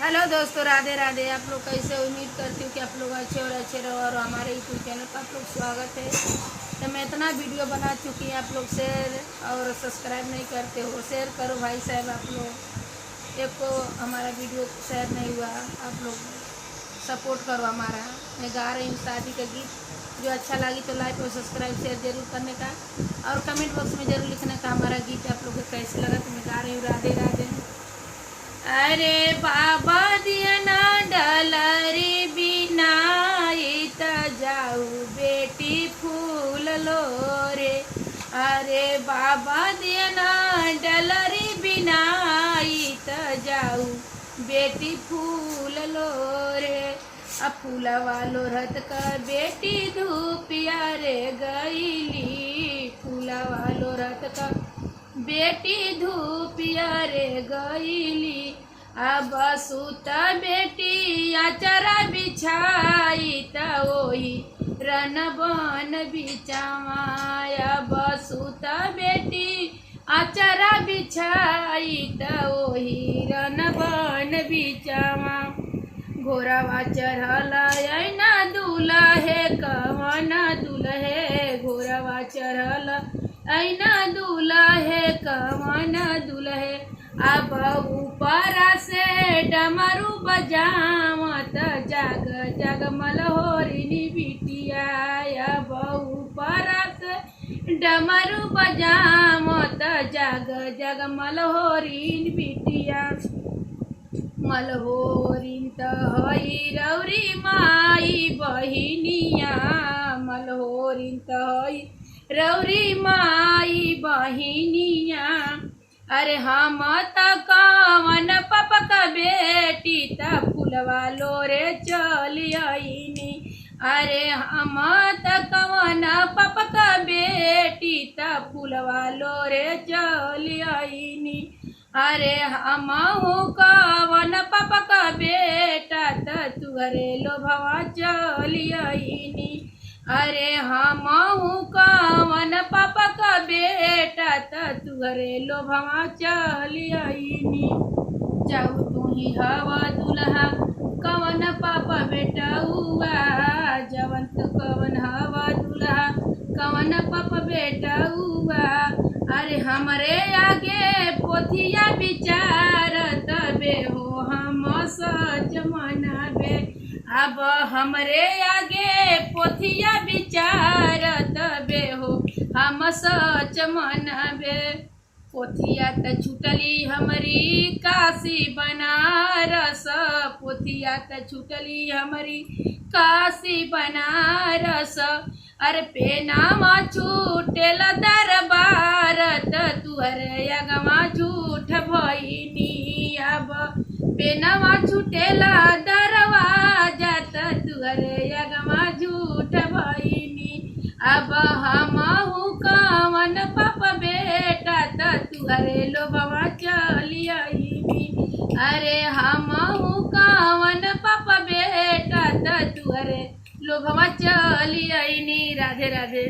Hello दोस्तों, राधे राधे। आप लोग कैसे? उम्मीद करती हूँ कि आप लोग अच्छे रहो और हमारे यूट्यूब चैनल पर आप लोग स्वागत है। तो मैं इतना वीडियो बना चुकी हैं, आप लोग शेयर और सब्सक्राइब नहीं करते हो। शेयर करो भाई साहब, आप लोग एक को हमारा वीडियो शेयर नहीं हुआ, आप लोग सपोर्ट करो हमारा। मैं गा रही हूँ शादी का गीत, जो अच्छा लगी तो लाइक और सब्सक्राइब शेयर जरूर करने का और कमेंट बॉक्स में जरूर लिखने का हमारा गीत आप लोग को कैसे लगा। तो मैं गा रही हूँ राधे राधे। अरे बाबा दिया ना डलरी बिना त जाऊ बेटी फूल लो रे। अरे बाबा दिया ना डलरी बिना त जाऊ बेटी फूल लो रे। अब फूला वालो रत का बेटी धूपिया रे गईली। फूला वालो रत का बेटी धूपिया रे गईली। अब सुता बेटी अचरा बिछाई त ओही रन बन बिचावा। अब सुता बेटी अचरा बिछाई त ओही रन बन बिचावा। घोरावा चढ़ल ऐना दूल्हे कवन दूल्हे। घोरावा चढ़ल ऐना दूल्हे कवन दूल्हे। अब ऊपर से डमरू बजावत जग जग मलहोरिनी बिटिया। अब ऊपर से डमरू बजावत जग जग मलहोरिन बिटिया। मलहोरिन त हई रौरी माई बहिनिया। मलहोरिन त हई रौरी माई बहिनिया। अरे हम त कवन पपक बेटी त फुलवा लोरे चली आईनी। अरे हम त कवन पपक बेटी त फुलवा लोरे चली आईनी। अरे हम कवन पपक बेटा त तुहरे लोभवा चली आईनी। अरे हम कवन पपक बेटा त तुहरे लोभवा चली आईनी। जाऊ तू ही हवा दुल्हा कवन पापा बेटा हुआ। जवन तो कवन हवा दुल्हा कवन पापा बेटा हुआ। अरे हमरे आगे पोथिया विचार तबे हो हम सच मनाबे। अब हमरे आगे पोथिया विचार तबे हो हम सच मनाबे। पोथिया त छुटली हमारी काशी बनारस। पोथिया त छुटली हमारी काशी बनारस। अरे पेनामा छूटेल दरबार त तुहरे अगवा झूठ भईनी। अब पेनामा छूटेल दरवाजा त तुहरे अगवा झूठ भईनी। अब हम कवन पप बेटा त तुहरे लोभवा चली आईनी। अरे हम कवन पप बेटा त तुहरे लोभवा चली आईनी। राधे राधे।